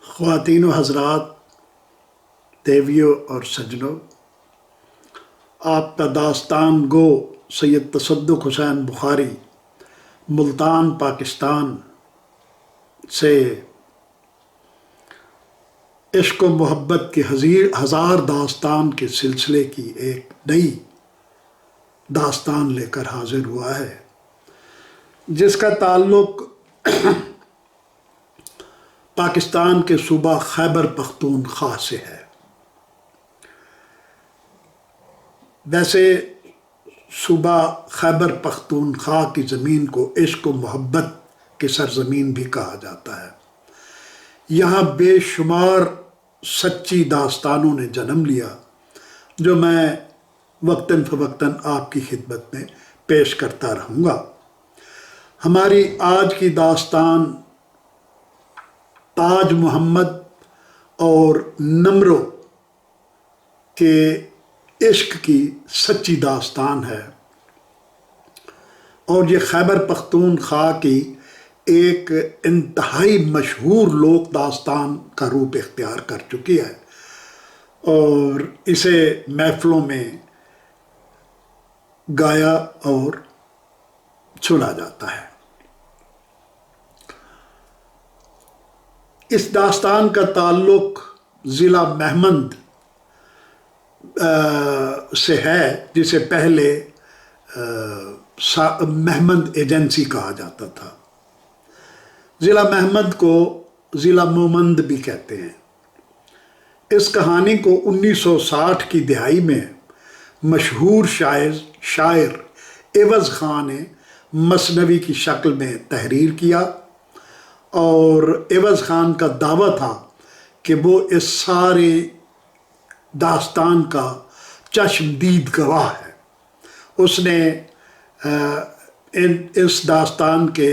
خواتین و حضرات، دیویوں اور سجنوں، آپ کا داستان گو سید تصدق حسین بخاری ملتان پاکستان سے عشق و محبت کی ہزار داستان کے سلسلے کی ایک نئی داستان لے کر حاضر ہوا ہے، جس کا تعلق پاکستان کے صوبہ خیبر پختونخوا سے ہے۔ ویسے صوبہ خیبر پختونخوا کی زمین کو عشق و محبت کی سرزمین بھی کہا جاتا ہے۔ یہاں بے شمار سچی داستانوں نے جنم لیا، جو میں وقتاً فوقتاً آپ کی خدمت میں پیش کرتا رہوں گا۔ ہماری آج کی داستان تاج محمد اور نمرو کے عشق کی سچی داستان ہے، اور یہ خیبر پختونخوا کی ایک انتہائی مشہور لوک داستان کا روپ اختیار کر چکی ہے، اور اسے محفلوں میں گایا اور سنا جاتا ہے۔ اس داستان کا تعلق ضلع مہمند سے ہے، جسے پہلے مہمند ایجنسی کہا جاتا تھا۔ ضلع مہمند کو ضلع مومند بھی کہتے ہیں۔ اس کہانی کو 1960 کی دہائی میں مشہور شاعر عوض خان نے مثنوی کی شکل میں تحریر کیا، اور عوض خان کا دعویٰ تھا کہ وہ اس سارے داستان کا چشمدید گواہ ہے۔ اس نے اس داستان کے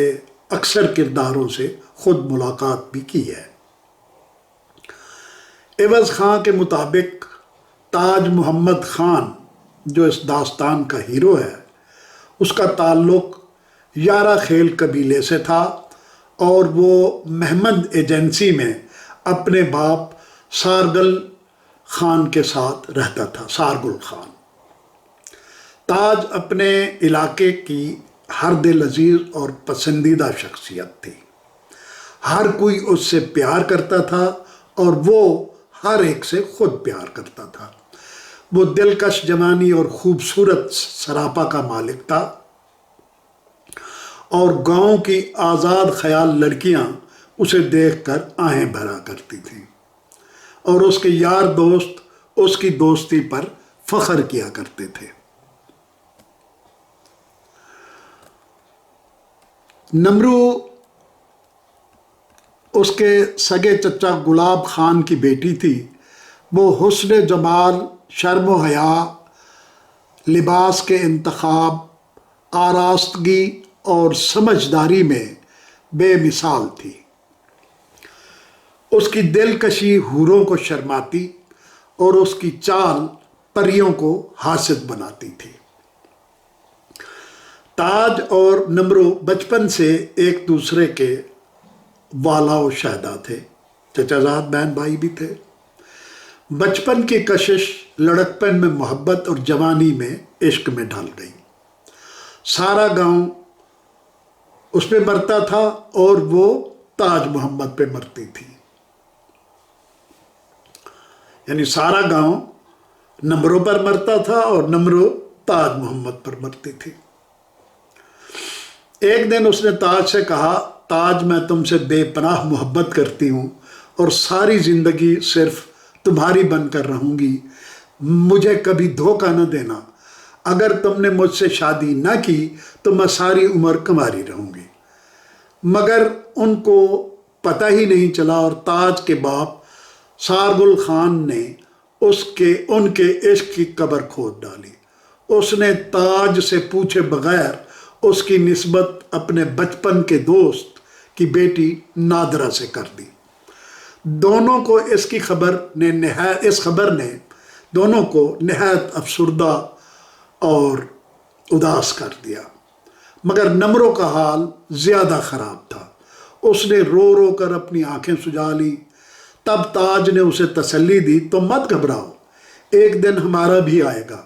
اکثر کرداروں سے خود ملاقات بھی کی ہے۔ عوض خان کے مطابق تاج محمد خان، جو اس داستان کا ہیرو ہے، اس کا تعلق یارہ خیل قبیلے سے تھا، اور وہ مہمند ایجنسی میں اپنے باپ سارگل خان کے ساتھ رہتا تھا۔ سارگل خان تاج اپنے علاقے کی ہر دل عزیز اور پسندیدہ شخصیت تھی۔ ہر کوئی اس سے پیار کرتا تھا، اور وہ ہر ایک سے خود پیار کرتا تھا۔ وہ دلکش جوانی اور خوبصورت سراپا کا مالک تھا، اور گاؤں کی آزاد خیال لڑکیاں اسے دیکھ کر آہیں بھرا کرتی تھیں، اور اس کے یار دوست اس کی دوستی پر فخر کیا کرتے تھے۔ نمرو اس کے سگے چچا گلاب خان کی بیٹی تھی۔ وہ حسن جمال، شرم و حیا، لباس کے انتخاب، آراستگی اور سمجھداری میں بے مثال تھی۔ اس کی دلکشی حوروں کو شرماتی، اور اس کی چال پریوں کو حاسد بناتی تھی۔ تاج اور نمرو بچپن سے ایک دوسرے کے والا و شہدا تھے، چچا زاد بہن بھائی بھی تھے۔ بچپن کی کشش لڑکپن میں محبت اور جوانی میں عشق میں ڈھل گئی۔ سارا گاؤں اس پہ مرتا تھا، اور وہ تاج محمد پہ مرتی تھی۔ یعنی سارا گاؤں نمرو پر مرتا تھا، اور نمرو تاج محمد پر مرتی تھی۔ ایک دن اس نے تاج سے کہا، تاج میں تم سے بے پناہ محبت کرتی ہوں، اور ساری زندگی صرف تمہاری بن کر رہوں گی۔ مجھے کبھی دھوکہ نہ دینا۔ اگر تم نے مجھ سے شادی نہ کی تو میں ساری عمر کنواری رہوں گی۔ مگر ان کو پتہ ہی نہیں چلا، اور تاج کے باپ سارگل خان نے ان کے عشق کی قبر کھود ڈالی۔ اس نے تاج سے پوچھے بغیر اس کی نسبت اپنے بچپن کے دوست کی بیٹی نادرہ سے کر دی۔ دونوں کو اس خبر نے دونوں کو نہایت افسردہ اور اداس کر دیا۔ مگر نمرو کا حال زیادہ خراب تھا۔ اس نے رو رو کر اپنی آنکھیں سجا لی، तब ताज ने उसे तसल्ली दी, तो मत घबराओ, एक दिन हमारा भी आएगा।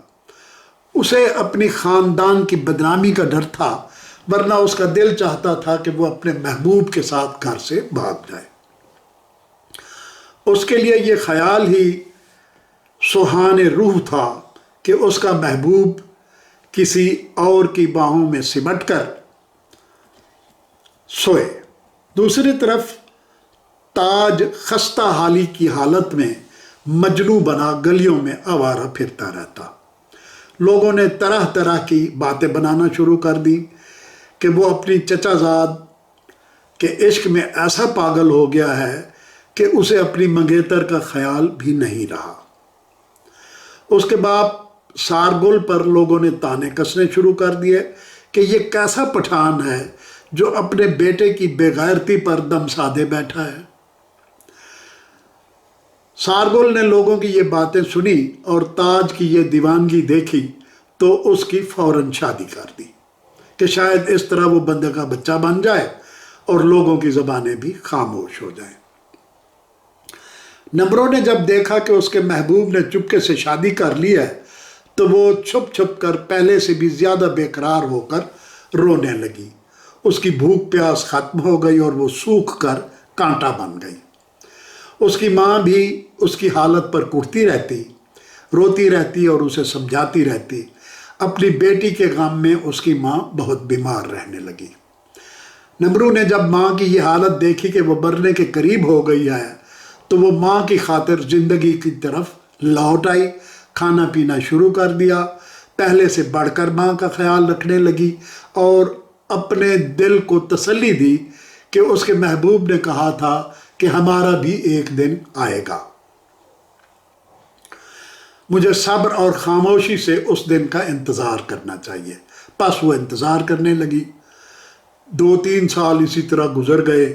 उसे अपनी ख़ानदान की बदनामी का डर था, वरना उसका दिल चाहता था कि वो अपने महबूब के साथ घर से भाग जाए। उसके लिए ये ख्याल ही सुहाने रूह था कि उसका महबूब किसी और की बाहों में सिमट कर सोए। दूसरी तरफ ताज खस्ता हाली की हालत में मजनू बना गलियों में आवारा फिरता रहता। लोगों ने तरह तरह की बातें बनाना शुरू कर दी कि वो अपनी चचाजाद के इश्क में ऐसा पागल हो गया है कि उसे अपनी मंगेतर का ख्याल भी नहीं रहा। उसके बाप सारगुल पर लोगों ने ताने कसने शुरू कर दिए कि ये कैसा पठान है जो अपने बेटे की बेगैरती पर दम साधे बैठा है। सारगुल ने लोगों की ये बातें सुनी और ताज की ये दीवानगी देखी तो उसकी फौरन शादी कर दी कि शायद इस तरह वो बंदे का बच्चा बन जाए और लोगों की ज़बानें भी खामोश हो जाएं। नमरों ने जब देखा कि उसके महबूब ने चुपके से शादी कर ली है तो वो छुप छुप कर पहले से भी ज़्यादा बेकरार होकर रोने लगी। उसकी भूख प्यास खत्म हो गई और वो सूख कर कांटा बन गई। उसकी माँ भी उसकी हालत पर कुटती रहती, रोती रहती और उसे समझाती रहती। अपनी बेटी के गम में उसकी माँ बहुत बीमार रहने लगी। नमरू ने जब माँ की ये हालत देखी कि वो मरने के करीब हो गई है तो वो माँ की खातिर ज़िंदगी की तरफ लौट आई, खाना पीना शुरू कर दिया, पहले से बढ़कर माँ का ख्याल रखने लगी और अपने दिल को तसल्ली दी कि उसके महबूब ने कहा था कि हमारा भी एक दिन आएगा। मुझे सब्र और खामोशी से उस दिन का इंतज़ार करना चाहिए। बस वो इंतज़ार करने लगी। 2-3 साल इसी तरह गुजर गए।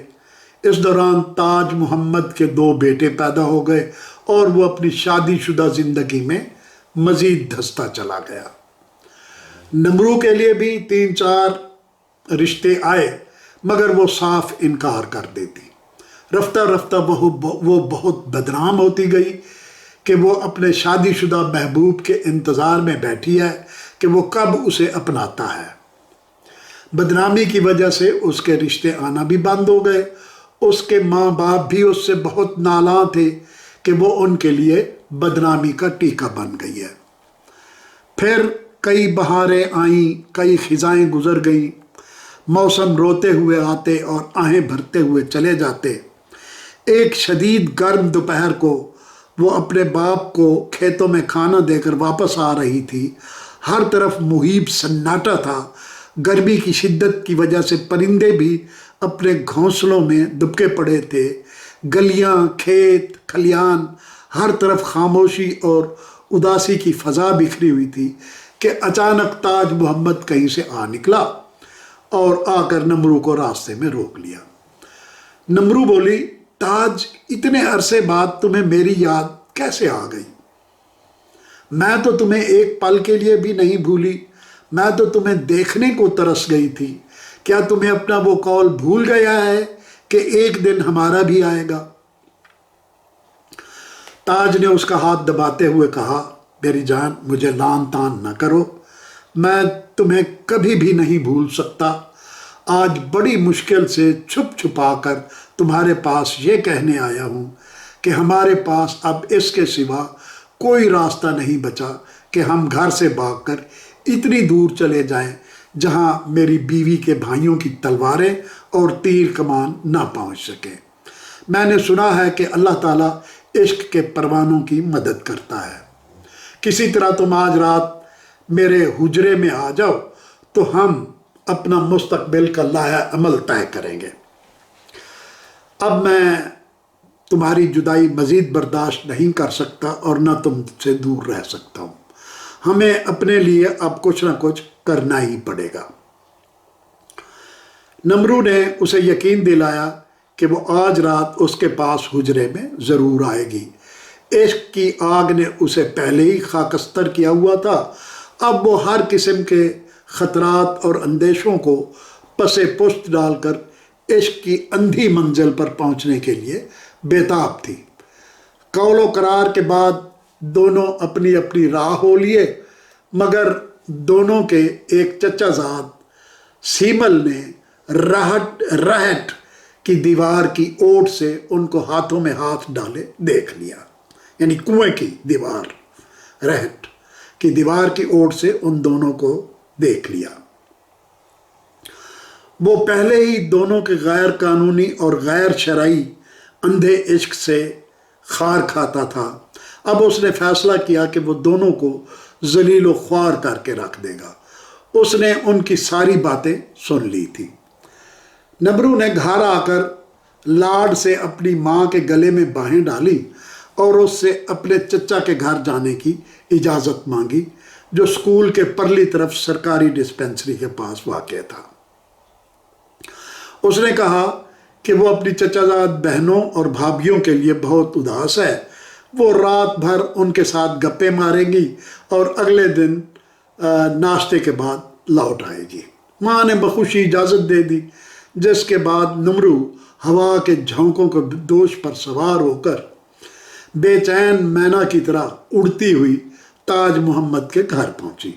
इस दौरान ताज मोहम्मद के 2 बेटे पैदा हो गए और वो अपनी शादीशुदा ज़िंदगी में मज़ीद धंसता चला गया। नमरू के लिए भी 3-4 रिश्ते आए मगर वो साफ इनकार कर देती। रफ्ता रफ्ता वो बहुत बदनाम होती गई कि वो अपने शादीशुदा महबूब के इंतज़ार में बैठी है कि वो कब उसे अपनाता है। बदनामी की वजह से उसके रिश्ते आना भी बंद हो गए। उसके माँ बाप भी उससे बहुत नालां थे कि वो उनके लिए बदनामी का टीका बन गई है। फिर कई बहारें आईं, कई खिज़ाएँ गुज़र गईं। मौसम रोते हुए आते और आहें भरते हुए चले जाते। एक शदीद गर्म दोपहर को वो अपने बाप को खेतों में खाना देकर वापस आ रही थी। हर तरफ मुहीब सन्नाटा था। गर्मी की शिद्दत की वजह से परिंदे भी अपने घोंसलों में दुबके पड़े थे। गलियां, खेत, खलियान, हर तरफ खामोशी और उदासी की फ़ज़ा बिखरी हुई थी कि अचानक ताज मोहम्मद कहीं से आ निकला और आकर नमरू को रास्ते में रोक लिया। नमरू बोली, ताज, इतने अरसे बाद तुम्हें मेरी याद कैसे आ गई? मैं तो तुम्हें एक पल के लिए भी नहीं भूली। मैं तो तुम्हें देखने को तरस गई थी। क्या तुम्हें अपना वो कौल भूल गया है कि एक दिन हमारा भी आएगा? ताज ने उसका हाथ दबाते हुए कहा, मेरी जान, मुझे लान तान न करो। मैं तुम्हें कभी भी नहीं भूल सकता। आज बड़ी मुश्किल से छुप छुपा कर तुम्हारे पास ये कहने आया हूँ कि हमारे पास अब इसके सिवा कोई रास्ता नहीं बचा कि हम घर से भागकर इतनी दूर चले जाएं जहाँ मेरी बीवी के भाइयों की तलवारें और तीर कमान ना पहुँच सके। मैंने सुना है कि अल्लाह ताला इश्क के परवानों की मदद करता है। किसी तरह तुम आज रात मेरे हुजरे में आ जाओ तो हम अपना मुस्तकबिल का लाया अमल तय करेंगे। अब मैं तुम्हारी जुदाई मज़ीद बर्दाश्त नहीं कर सकता और न तुमसे दूर रह सकता हूँ। हमें अपने लिए अब कुछ ना कुछ करना ही पड़ेगा। नमरू ने उसे यकीन दिलाया कि वो आज रात उसके पास हुजरे में ज़रूर आएगी। इश्क की आग ने उसे पहले ही खाकस्तर किया हुआ था। अब वो हर किस्म के ख़तरात और अंदेशों को पसे पुश्त डालकर इश्क की अंधी मंजिल पर पहुंचने के लिए बेताब थी। कौलो करार के बाद दोनों अपनी अपनी राह हो लिए, मगर दोनों के एक चचाजाद सीमल ने रहट की दीवार की ओट से उनको हाथों में हाथ डाले देख लिया। यानी कुएं की दीवार, रहट की दीवार की ओट से उन दोनों को देख लिया। वो पहले ही दोनों के गैर कानूनी और गैर शरई अंधे इश्क से खार खाता था। अब उसने फैसला किया कि वो दोनों को जलील व ख्वार करके रख देगा। उसने उनकी सारी बातें सुन ली थी। नबरू ने घर आकर लाड से अपनी माँ के गले में बाहें डाली और उससे अपने चचा के घर जाने की इजाज़त मांगी, जो स्कूल के परली तरफ सरकारी डिस्पेंसरी के पास वाक़ था। उसने कहा कि वो अपनी चचाजाद बहनों और भाभीयों के लिए बहुत उदास है। वो रात भर उनके साथ गप्पे मारेंगी और अगले दिन नाश्ते के बाद लौट आएगी। माँ ने बखुशी इजाज़त दे दी, जिसके बाद नमरू हवा के झोंकों के दोष पर सवार होकर बेचैन मैना की तरह उड़ती हुई ताज मोहम्मद के घर पहुंची।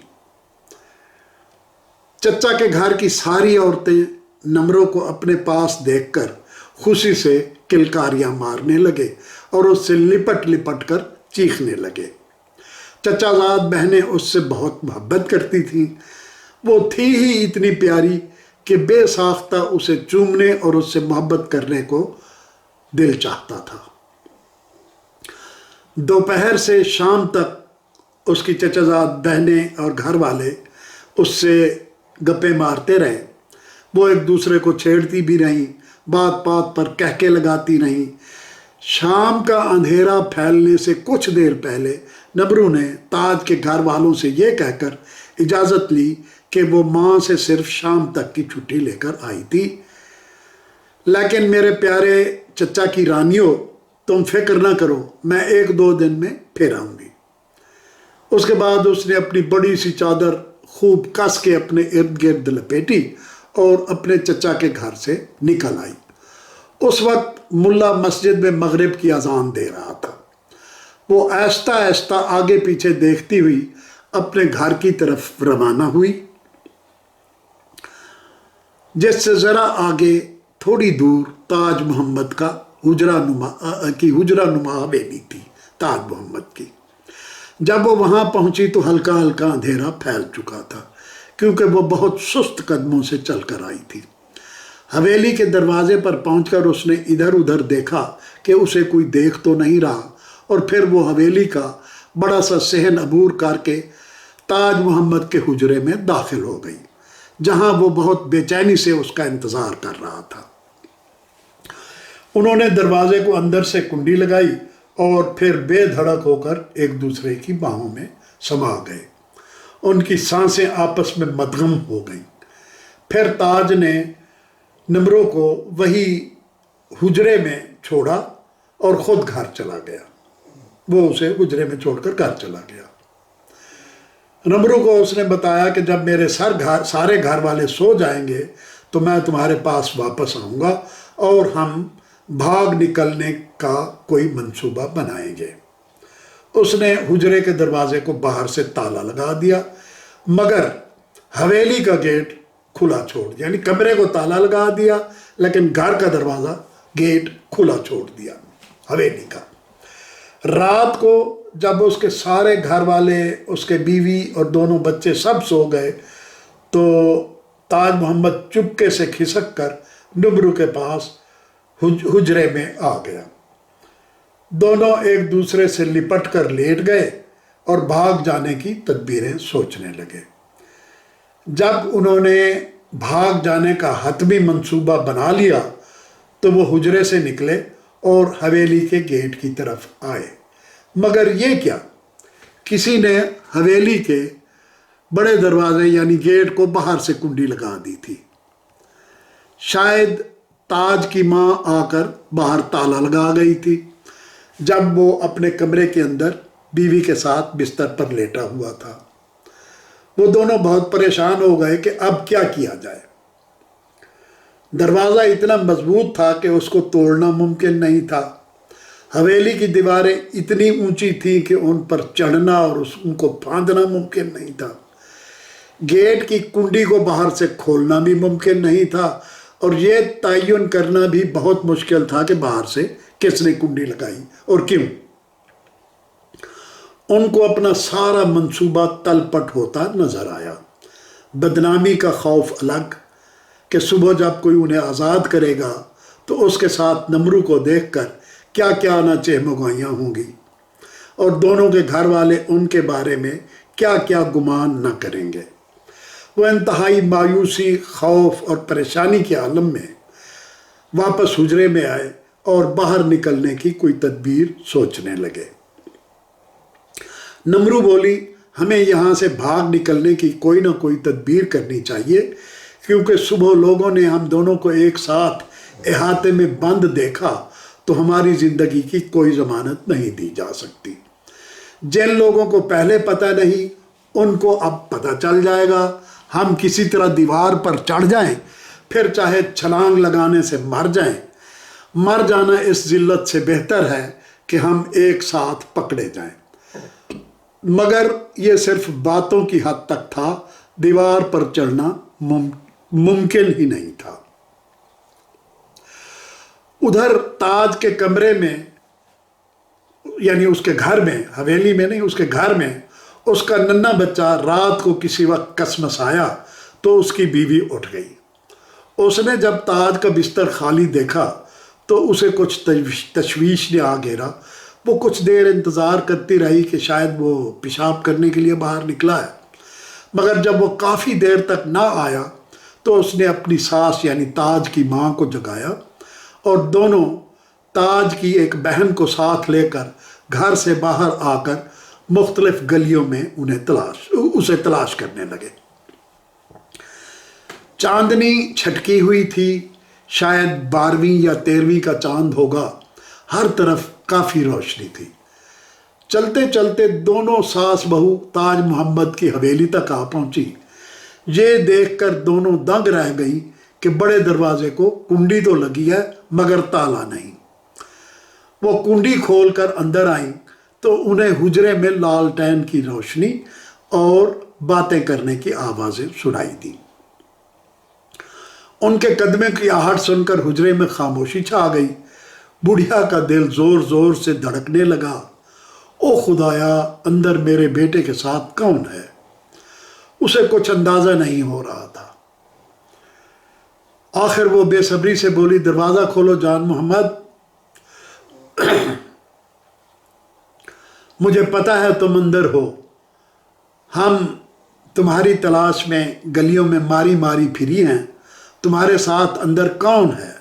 चचा के घर की सारी औरतें नमरू को अपने पास देखकर खुशी से किलकारियां मारने लगे और उससे लिपट लिपट कर चीखने लगे। चचाजाद बहनें उससे बहुत मोहब्बत करती थीं। वो थी ही इतनी प्यारी कि बेसाख्ता उसे चूमने और उससे मोहब्बत करने को दिल चाहता था। दोपहर से शाम तक उसकी चचाजाद बहनें और घर वाले उससे गप्पे मारते रहे। वो एक दूसरे को छेड़ती भी रहीं, बात बात पर कहके लगाती रहीं। शाम का अंधेरा फैलने से कुछ देर पहले नबरू ने ताज के घर वालों से ये कहकर इजाज़त ली कि वो माँ से सिर्फ शाम तक की छुट्टी लेकर आई थी। लेकिन मेरे प्यारे चचा की रानियों, तुम फिक्र ना करो, मैं 1-2 दिन में फिर आऊँगी। उसके बाद उसने अपनी बड़ी सी चादर खूब कस के अपने इर्द गिर्द लपेटी और अपने चचा के घर से निकल आई। उस वक्त मुल्ला मस्जिद में मगरिब की अजान दे रहा था। वो आहिस्ता आहिस्ता आगे पीछे देखती हुई अपने घर की तरफ रवाना हुई, जिससे ज़रा आगे थोड़ी दूर ताज मोहम्मद का हुजरा नुमा हवेली थी, ताज मोहम्मद की। जब वो वहाँ पहुँची तो हल्का हल्का अंधेरा फैल चुका था, क्योंकि वो बहुत सुस्त कदमों से चलकर आई थी। हवेली के दरवाजे पर पहुंचकर उसने इधर उधर देखा कि उसे कोई देख तो नहीं रहा, और फिर वो हवेली का बड़ा सा सहन अबूर करके ताज मोहम्मद के हुजरे में दाखिल हो गई, जहां वो बहुत बेचैनी से उसका इंतज़ार कर रहा था। उन्होंने दरवाजे को अंदर से कुंडी लगाई और फिर बेधड़क होकर एक दूसरे की बाहों में समा गए। उनकी सांसें आपस में मदगम हो गईं। फिर ताज ने नमरू को वही हुजरे में छोड़ा और ख़ुद घर चला गया। वो उसे हुजरे में छोड़कर घर चला गया। नमरू को उसने बताया कि जब मेरे सारे घर वाले सो जाएंगे तो मैं तुम्हारे पास वापस आऊँगा और हम भाग निकलने का कोई मंसूबा बनाएंगे। उसने हुजरे के दरवाजे को बाहर से ताला लगा दिया, मगर हवेली का गेट खुला छोड़ दिया। यानी कमरे को ताला लगा दिया, लेकिन घर का दरवाज़ा गेट खुला छोड़ दिया हवेली का। रात को जब उसके सारे घर वाले, उसके बीवी और दोनों बच्चे सब सो गए, तो ताज मोहम्मद चुपके से खिसक कर नमरू के पास हुजरे में आ गया। दोनों एक दूसरे से लिपट कर लेट गए और भाग जाने की तदबीरें सोचने लगे। जब उन्होंने भाग जाने का हतमी मंसूबा बना लिया तो वो हुजरे से निकले और हवेली के गेट की तरफ आए, मगर ये क्या, किसी ने हवेली के बड़े दरवाजे यानी गेट को बाहर से कुंडी लगा दी थी। शायद ताज की माँ आकर बाहर ताला लगा गई थी जब वो अपने कमरे के अंदर बीवी के साथ बिस्तर पर लेटा हुआ था। वो दोनों बहुत परेशान हो गए कि अब क्या किया जाए। दरवाज़ा इतना मजबूत था कि उसको तोड़ना मुमकिन नहीं था। हवेली की दीवारें इतनी ऊंची थीं कि उन पर चढ़ना और उनको फांदना मुमकिन नहीं था। गेट की कुंडी को बाहर से खोलना भी मुमकिन नहीं था और ये तयन करना भी बहुत मुश्किल था कि बाहर से किसने कुंडी लगाई और क्यों। उनको अपना सारा मंसूबा तलपट होता नजर आया। बदनामी का खौफ अलग कि सुबह जब कोई उन्हें आज़ाद करेगा तो उसके साथ नमरू को देखकर क्या क्या ना चहमगाइयाँ होंगी और दोनों के घर वाले उनके बारे में क्या क्या गुमान न करेंगे। वो इंतहाई मायूसी, खौफ और परेशानी के आलम में वापस हुजरे में आए और बाहर निकलने की कोई तदबीर सोचने लगे। नमरू बोली, हमें यहाँ से भाग निकलने की कोई ना कोई तदबीर करनी चाहिए, क्योंकि सुबह लोगों ने हम दोनों को एक साथ इहाते में बंद देखा तो हमारी ज़िंदगी की कोई ज़मानत नहीं दी जा सकती। जिन लोगों को पहले पता नहीं उनको अब पता चल जाएगा। हम किसी तरह दीवार पर चढ़ जाएं, फिर चाहे छलांग लगाने से मर जाएं। मर जाना इस जिल्लत से बेहतर है कि हम एक साथ पकड़े जाएं। मगर ये सिर्फ बातों की हद तक था, दीवार पर चढ़ना मुमकिन ही नहीं था। उधर ताज के कमरे में, यानी उसके घर में, हवेली में नहीं, उसके घर में उसका नन्हा बच्चा रात को किसी वक्त कसमस आया तो उसकी बीवी उठ गई। उसने जब ताज का बिस्तर खाली देखा तो उसे कुछ तशवीश ने आ घेरा। वो कुछ देर इंतज़ार करती रही कि शायद वो पेशाब करने के लिए बाहर निकला है, मगर जब वो काफ़ी देर तक ना आया तो उसने अपनी सास यानी ताज की माँ को जगाया और दोनों ताज की एक बहन को साथ लेकर घर से बाहर आकर मुख्तलिफ गलियों में उसे तलाश करने लगे। चांदनी छटकी हुई थी, शायद 12वीं या 13वीं का चांद होगा। हर तरफ काफ़ी रोशनी थी। चलते चलते दोनों सास बहू ताज मोहम्मद की हवेली तक आ पहुंची। ये देखकर दोनों दंग रह गई कि बड़े दरवाजे को कुंडी तो लगी है मगर ताला नहीं। वो कुंडी खोलकर अंदर आई तो उन्हें हुजरे में लालटेन की रोशनी और बातें करने की आवाज़ें सुनाई दी। उनके कदमे की आहट सुनकर हुजरे में खामोशी छा गई। बुढ़िया का दिल ज़ोर ज़ोर से धड़कने लगा। ओ खुदाया, अंदर मेरे बेटे के साथ कौन है? उसे कुछ अंदाज़ा नहीं हो रहा था। आखिर वो बेसब्री से बोली, दरवाज़ा खोलो जान मोहम्मद, मुझे पता है तुम अंदर हो। हम तुम्हारी तलाश में गलियों में मारी मारी फिरी हैं। तुम्हारे साथ अंदर कौन है?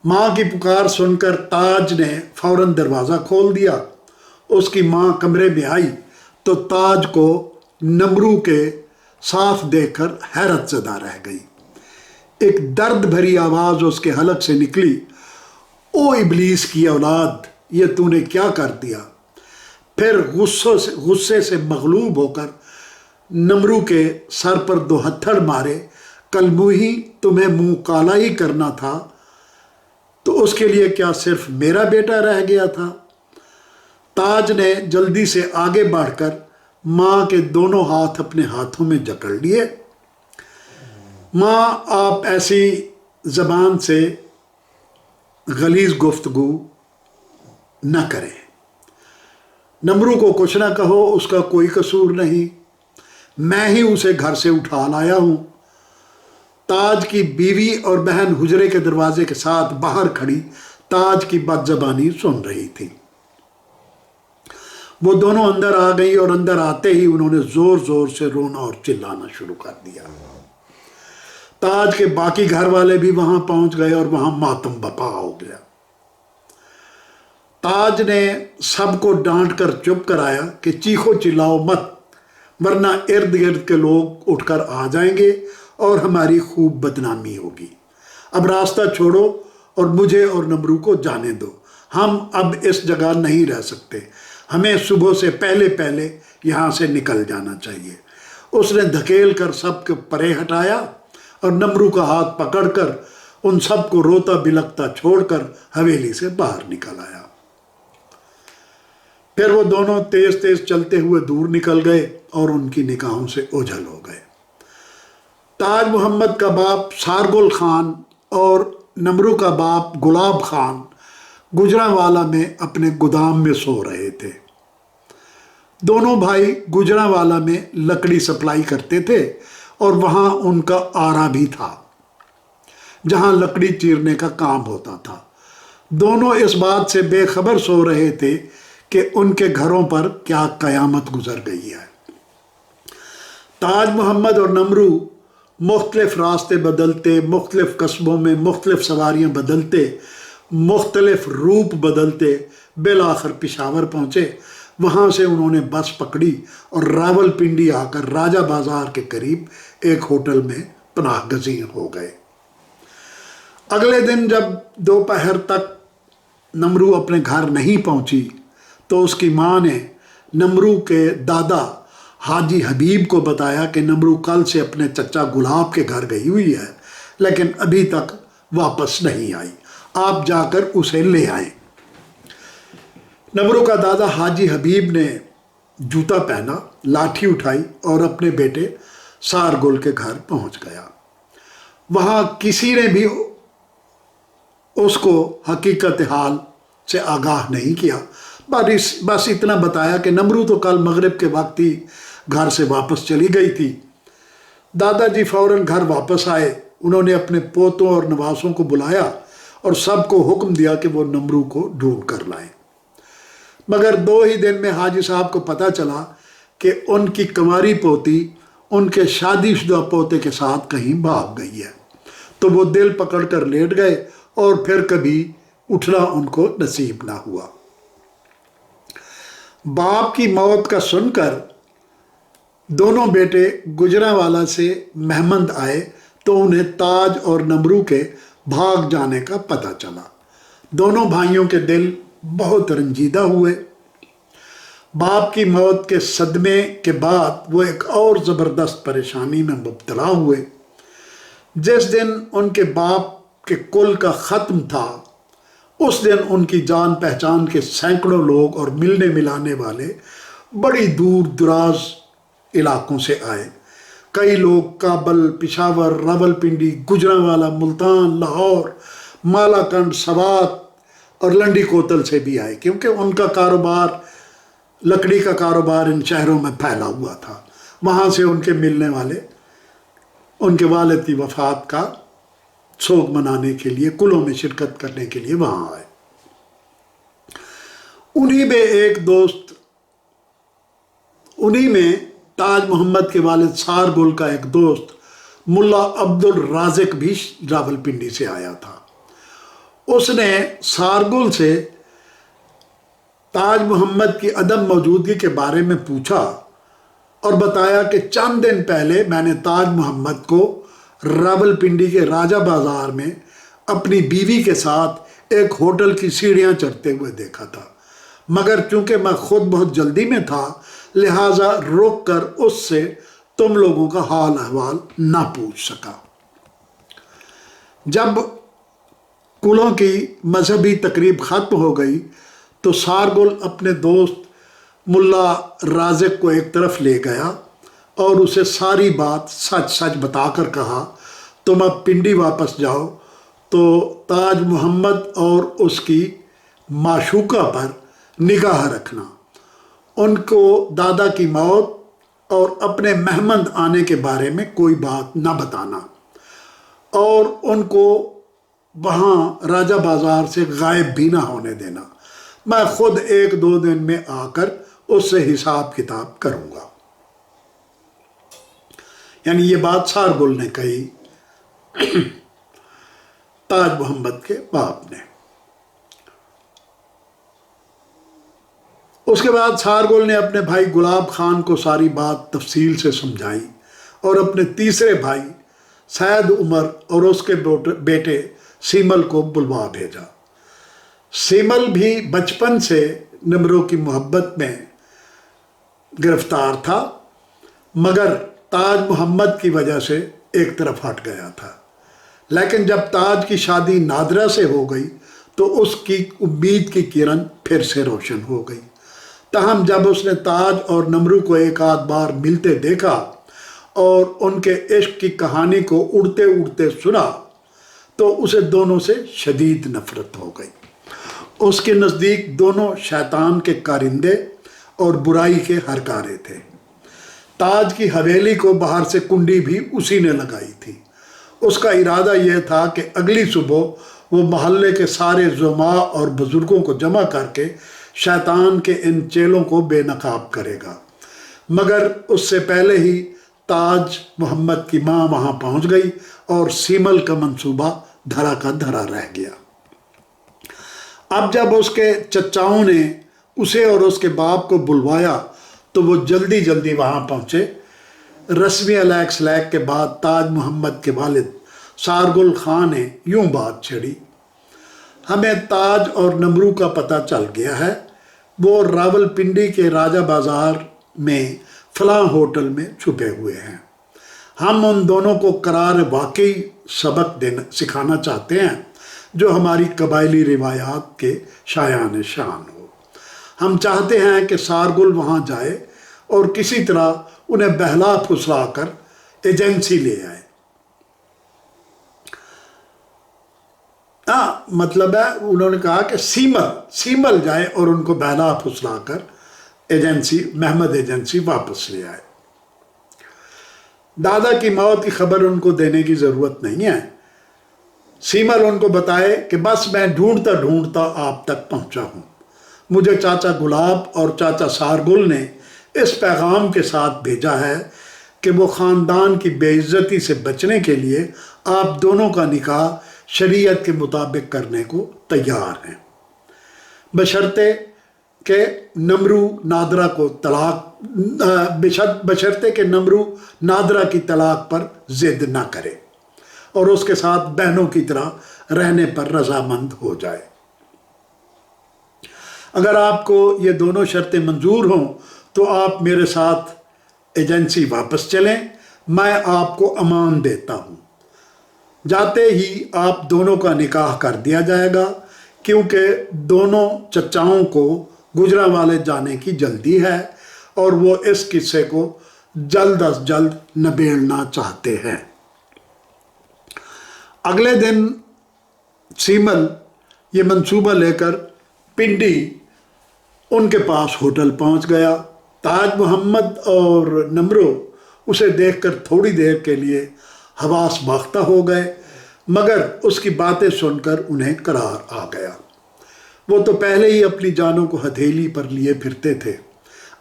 माँ की पुकार सुनकर ताज ने फौरन दरवाज़ा खोल दिया। उसकी माँ कमरे में आई तो ताज को नमरू के साथ देखकर हैरत ज़दा रह गई। एक दर्द भरी आवाज़ उसके हलक से निकली, ओ इबलीस की औलाद, ये तूने क्या कर दिया? फिर गुस्से से मगलूब होकर नमरू के सर पर 2 हत्थड़ मारे। कल मुही तुम्हें मुंह काला ही करना था तो उसके लिए क्या सिर्फ मेरा बेटा रह गया था? ताज ने जल्दी से आगे बढ़कर माँ के दोनों हाथ अपने हाथों में जकड़ लिए। माँ, आप ऐसी ज़बान से गलीज़ गुफ्तगू न करें। नमरू को कुछ ना कहो, उसका कोई कसूर नहीं। मैं ही उसे घर से उठा लाया हूँ। ताज की बीवी और बहन हुजरे के दरवाजे के साथ बाहर खड़ी ताज की बदज़बानी सुन रही थी। वो दोनों अंदर आ गई और अंदर आते ही उन्होंने ज़ोर ज़ोर से रोना और चिल्लाना शुरू कर दिया। ताज के बाकी घर वाले भी वहाँ पहुँच गए और वहाँ मातम बपा हो गया। ताज ने सबको डांट कर चुप कराया कि चीखो चिल्लाओ मत, वरना इर्द गिर्द के लोग उठकर आ जाएंगे और हमारी खूब बदनामी होगी। अब रास्ता छोड़ो और मुझे और नमरू को जाने दो। हम अब इस जगह नहीं रह सकते। हमें सुबह से पहले पहले यहाँ से निकल जाना चाहिए। उसने धकेल कर सबके परे हटाया और नमरू का हाथ पकड़कर उन सब को रोता बिलखता छोड़कर हवेली से बाहर निकल आया। फिर वो दोनों तेज तेज चलते हुए दूर निकल गए और उनकी निगाहों से ओझल हो गए। ताज मोहम्मद का बाप सारगुल खान और नमरू का बाप गुलाब खान गुजरांवाला में अपने गोदाम में सो रहे थे। दोनों भाई गुजरांवाला में लकड़ी सप्लाई करते थे और वहाँ उनका आरा भी था जहाँ लकड़ी चीरने का काम होता था। दोनों इस बात से बेखबर सो रहे थे कि उनके घरों पर क्या कयामत गुजर गई है। ताज मोहम्मद और नमरू मुख्तलिफ रास्ते बदलते, मुख्तलिफ कस्बों में मुख्तलिफ सवारियाँ बदलते, मुख्तलिफ रूप बदलते बिलाखिर पिशावर पहुँचे। वहाँ से उन्होंने बस पकड़ी और रावलपिंडी आकर राजा बाजार के करीब एक होटल में पनाह गज़ीर हो गए। अगले दिन जब दोपहर तक नमरू अपने घर नहीं पहुँची तो उसकी माँ ने नमरू के दादा हाजी हबीब को बताया कि नमरू कल से अपने चचा गुलाब के घर गई हुई है, लेकिन अभी तक वापस नहीं आई, आप जाकर उसे ले आए। नमरू का दादा हाजी हबीब ने जूता पहना, लाठी उठाई और अपने बेटे सारगुल के घर पहुंच गया। वहाँ किसी ने भी उसको हकीकत हाल से आगाह नहीं किया, बस इतना बताया कि नमरू तो कल मगरिब के वक्त ही घर से वापस चली गई थी। दादाजी फौरन घर वापस आए। उन्होंने अपने पोतों और नवासों को बुलाया और सबको हुक्म दिया कि वो नमरू को ढूंढ कर लाएं। मगर 2 ही दिन में हाजी साहब को पता चला कि उनकी कुंवारी पोती उनके शादीशुदा पोते के साथ कहीं भाग गई है। तो वो दिल पकड़ कर लेट गए और फिर कभी उठना उनको नसीब ना हुआ। बाप की मौत का सुनकर दोनों बेटे गुजरांवाला से मेहमंद आए तो उन्हें ताज और नमरू के भाग जाने का पता चला। दोनों भाइयों के दिल बहुत रंजीदा हुए। बाप की मौत के सदमे के बाद वो एक और ज़बरदस्त परेशानी में मुब्तला हुए। जिस दिन उनके बाप के कुल का ख़त्म था उस दिन उनकी जान पहचान के सैकड़ों लोग और मिलने मिलाने वाले बड़ी दूर दराज इलाकों से आए। कई लोग काबल, पिशावर, रावलपिंडी, गुजरांवाला, मुल्तान, लाहौर, मालाकंड, सवात और लंडी कोतल से भी आए, क्योंकि उनका कारोबार, लकड़ी का कारोबार इन शहरों में फैला हुआ था। वहाँ से उनके मिलने वाले उनके वालिद की वफ़ात का सोग मनाने के लिए, कुलों में शिरकत करने के लिए वहाँ आए। उन्हीं में ताज मोहम्मद के वालिद सारगुल का एक दोस्त मुल्ला अब्दुल राज़िक भी रावलपिंडी से आया था। उसने सारगुल से ताज मोहम्मद की अदम मौजूदगी के बारे में पूछा और बताया कि चंद दिन पहले मैंने ताज मोहम्मद को रावलपिंडी के राजा बाजार में अपनी बीवी के साथ एक होटल की सीढ़ियाँ चढ़ते हुए देखा था, मगर चूंकि मैं खुद बहुत जल्दी में था लिहाजा रुक कर उससे तुम लोगों का हाल अहवाल ना पूछ सका। जब कुलों की मजहबी तकरीब ख़त्म हो गई तो सारगुल अपने दोस्त मुल्ला राज़िक को एक तरफ ले गया और उसे सारी बात सच सच बताकर कहा, तुम अब पिंडी वापस जाओ तो ताज मोहम्मद और उसकी माशूका पर निगाह रखना, उनको दादा की मौत और अपने मेहमंद आने के बारे में कोई बात ना बताना और उनको वहाँ राजा बाजार से गायब भी ना होने देना। मैं खुद 1-2 दिन में आकर उससे हिसाब किताब करूँगा। यानी ये बात सारगुल ने कही ताज मोहम्मद के बाप ने। उसके बाद सारगुल ने अपने भाई गुलाब खान को सारी बात तफसील से समझाई और अपने तीसरे भाई सैयद उमर और उसके बेटे सीमल को बुलवा भेजा। सीमल भी बचपन से नमरू की मोहब्बत में गिरफ्तार था, मगर ताज मोहम्मद की वजह से एक तरफ हट गया था। لیکن جب تاج کی شادی نادرہ سے ہو گئی تو اس کی امید کی کرن پھر سے روشن ہو گئی۔ تاہم جب اس نے تاج اور نمرو کو ایک آدھ بار ملتے دیکھا اور ان کے عشق کی کہانی کو اڑتے اڑتے سنا تو اسے دونوں سے شدید نفرت ہو گئی۔ اس کے نزدیک دونوں شیطان کے کارندے اور برائی کے ہرکارے تھے۔ تاج کی حویلی کو باہر سے کنڈی بھی اسی نے لگائی تھی۔ اس کا ارادہ یہ تھا کہ اگلی صبح وہ محلے کے سارے زعماء اور بزرگوں کو جمع کر کے شیطان کے ان چیلوں کو بے نقاب کرے گا، مگر اس سے پہلے ہی تاج محمد کی ماں وہاں پہنچ گئی اور سیمل کا منصوبہ دھرا کا دھرا رہ گیا۔ اب جب اس کے چچاؤں نے اسے اور اس کے باپ کو بلوایا تو وہ جلدی جلدی وہاں پہنچے۔ رسمی علیق سلیق کے بعد تاج محمد کے والد سارگل خان نے یوں بات چھڑی، ہمیں تاج اور نمرو کا پتہ چل گیا ہے، وہ راول پنڈی کے راجہ بازار میں فلاں ہوٹل میں چھپے ہوئے ہیں۔ ہم ان دونوں کو قرار واقعی سبق سکھانا چاہتے ہیں جو ہماری قبائلی روایات کے شایان شان ہو۔ ہم چاہتے ہیں کہ سارگل وہاں جائے اور کسی طرح انہیں بہلا پھسلا کر ایجنسی لے آئے۔ مطلب ہے انہوں نے کہا کہ سیمل جائے اور ان کو بہلا پھسلا کر ایجنسی محمد ایجنسی واپس لے آئے۔ دادا کی موت کی خبر ان کو دینے کی ضرورت نہیں ہے۔ سیمل ان کو بتائے کہ بس میں ڈھونڈتا ڈھونڈتا آپ تک پہنچا ہوں۔ مجھے چاچا گلاب اور چاچا سارگل نے اس پیغام کے ساتھ بھیجا ہے کہ وہ خاندان کی بے عزتی سے بچنے کے لیے آپ دونوں کا نکاح شریعت کے مطابق کرنے کو تیار ہیں، بشرطے کہ نمرو نادرہ کو بشرطے کہ نمرو نادرہ کی طلاق پر ضد نہ کرے اور اس کے ساتھ بہنوں کی طرح رہنے پر رضامند ہو جائے۔ اگر آپ کو یہ دونوں شرطیں منظور ہوں تو آپ میرے ساتھ ایجنسی واپس چلیں، میں آپ کو امان دیتا ہوں۔ جاتے ہی آپ دونوں کا نکاح کر دیا جائے گا، کیونکہ دونوں چچاؤں کو گجرانوالے جانے کی جلدی ہے اور وہ اس قصے کو جلد از جلد نبیڑنا چاہتے ہیں۔ اگلے دن سیمل یہ منصوبہ لے کر پنڈی ان کے پاس ہوٹل پہنچ گیا۔ تاج محمد اور نمرو اسے دیکھ کر تھوڑی دیر کے لیے حواس باختہ ہو گئے، مگر اس کی باتیں سن کر انہیں قرار آ گیا۔ وہ تو پہلے ہی اپنی جانوں کو ہتھیلی پر لیے پھرتے تھے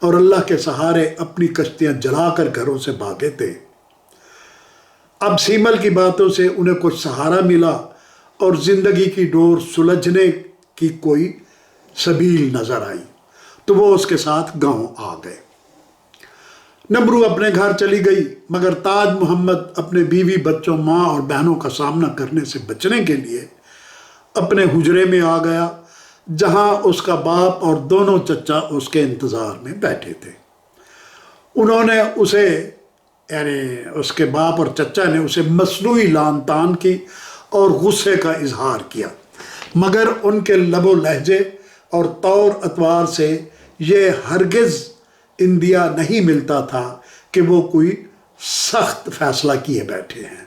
اور اللہ کے سہارے اپنی کشتیاں جلا کر گھروں سے بھاگے تھے۔ اب سیمل کی باتوں سے انہیں کچھ سہارا ملا اور زندگی کی ڈور سلجھنے کی کوئی سبیل نظر آئی تو وہ اس کے ساتھ گاؤں آ گئے۔ نمرو اپنے گھر چلی گئی، مگر تاج محمد اپنے بیوی بچوں ماں اور بہنوں کا سامنا کرنے سے بچنے کے لیے اپنے حجرے میں آ گیا، جہاں اس کا باپ اور دونوں چچا اس کے انتظار میں بیٹھے تھے۔ انہوں نے اسے یعنی اس کے باپ اور چچا نے اسے مصنوعی لعن طعن کی اور غصے کا اظہار کیا، مگر ان کے لب و لہجے اور طور اطوار سے یہ ہرگز اندیا نہیں ملتا تھا کہ وہ کوئی سخت فیصلہ کیے بیٹھے ہیں۔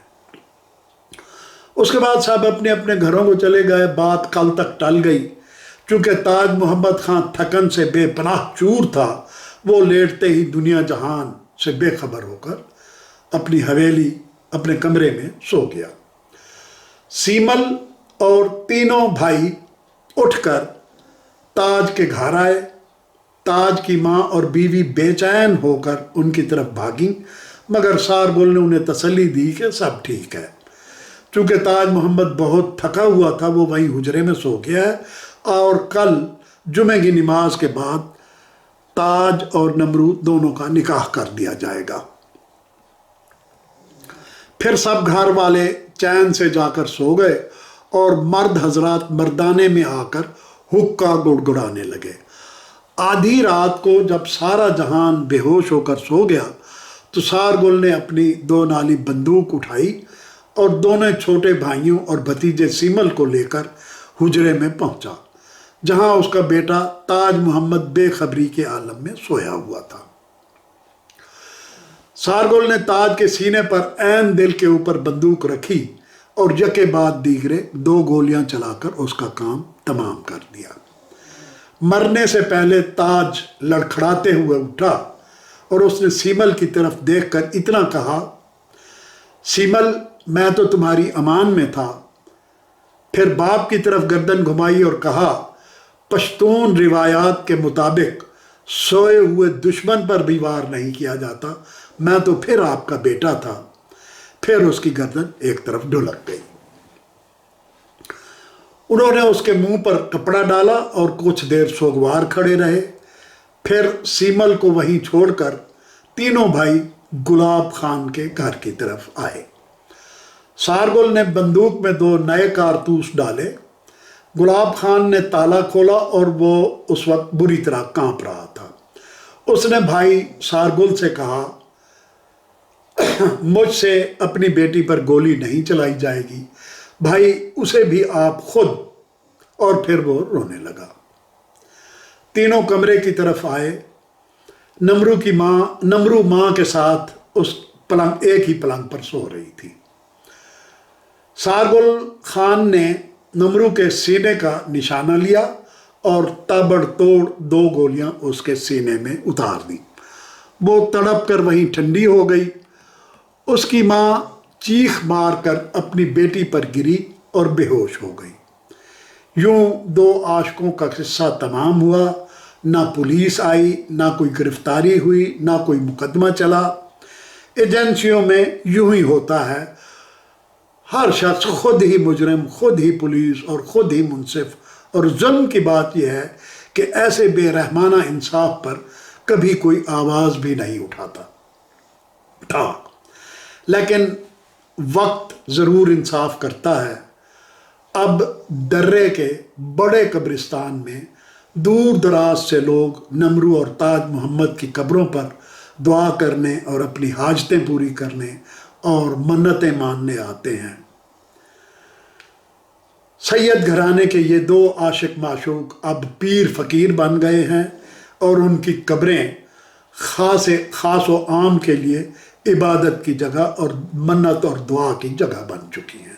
اس کے بعد سب اپنے اپنے گھروں کو چلے گئے۔ بات کل تک ٹل گئی۔ چونکہ تاج محمد خان تھکن سے بے پناہ چور تھا، وہ لیٹتے ہی دنیا جہان سے بے خبر ہو کر اپنی حویلی اپنے کمرے میں سو گیا۔ سیمل اور تینوں بھائی اٹھ کر تاج کے گھر آئے۔ تاج کی ماں اور بیوی بے چین ہو کر ان کی طرف بھاگیں، مگر سارگل نے انہیں تسلی دی کہ سب ٹھیک ہے۔ چونکہ تاج محمد بہت تھکا ہوا تھا، وہ وہیں حجرے میں سو گیا ہے اور کل جمعے کی نماز کے بعد تاج اور نمرو دونوں کا نکاح کر دیا جائے گا۔ پھر سب گھر والے چین سے جا کر سو گئے اور مرد حضرات مردانے میں آ کر حقہ گڑگڑانے لگے۔ آدھی رات کو جب سارا جہان بے ہوش ہو کر سو گیا تو سارگل نے اپنی 2 نالی بندوق اٹھائی اور दोनों छोटे भाइयों और भतीजे सीमल को लेकर हुजरे में पहुंचा, जहां उसका बेटा ताज मोहम्मद बेखबरी के आलम में सोया हुआ था। सारगुल ने ताज के सीने पर ऐन दिल के ऊपर बंदूक रखी और यके बाद दीगरे 2 गोलियां चलाकर उसका काम तमाम कर दिया। मरने से पहले ताज लड़खड़ाते हुए उठा और उसने सीमल की तरफ देखकर इतना कहा, सीमल मैं तो तुम्हारी अमान में था। फिर बाप की तरफ गर्दन घुमाई और कहा, पश्तून रिवायात के मुताबिक सोए हुए दुश्मन पर भी वार नहीं किया जाता, मैं तो फिर आपका बेटा था। फिर उसकी गर्दन एक तरफ ढुलक गई। उन्होंने उसके मुंह पर कपड़ा डाला और कुछ देर सोगवार खड़े रहे। फिर सीमल को वहीं छोड़कर तीनों भाई गुलाब खान के घर की तरफ आए। सारगुल ने बंदूक में 2 नए कारतूस डाले। गुलाब खान ने ताला खोला और वो उस वक्त बुरी तरह कांप रहा था। उसने भाई सारगुल से कहा, मुझसे अपनी बेटी पर गोली नहीं चलाई जाएगी भाई, उसे भी आप खुद। और फिर वो रोने लगा। तीनों कमरे की तरफ आए। नमरू माँ के साथ उस पलंग एक ही पलंग पर सो रही थी। सारगुल खान ने नमरू के सीने का निशाना लिया और ताबड़तोड़ 2 गोलियां उसके सीने में उतार दी। वो तड़प कर वहीं ठंडी हो गई। उसकी माँ चीख मारकर अपनी बेटी पर गिरी और बेहोश हो गई। यूं 2 आशिकों का किस्सा तमाम हुआ। ना पुलिस आई, ना कोई गिरफ्तारी हुई, ना कोई मुकदमा चला। एजेंसियों में यूं ही होता है, हर शख्स खुद ही मुजरिम, खुद ही पुलिस और खुद ही मुंसिफ। और जुल्म की बात यह है कि ऐसे बेरहमाना इंसाफ पर कभी कोई आवाज़ भी नहीं उठाता था। लेकिन वक्त ज़रूर इंसाफ करता है। अब दर्रे के बड़े कब्रिस्तान में दूर दराज से लोग नमरू और ताज मोहम्मद की कब्रों पर दुआ करने और अपनी हाजतें पूरी करने और मन्नतें मानने आते हैं। सैयद घराने के ये 2 आशिक माशूक अब पीर फ़कीर बन गए हैं और उनकी कब्रें ख़ास व आम के लिए इबादत की जगह और मन्नत और दुआ की जगह बन चुकी हैं।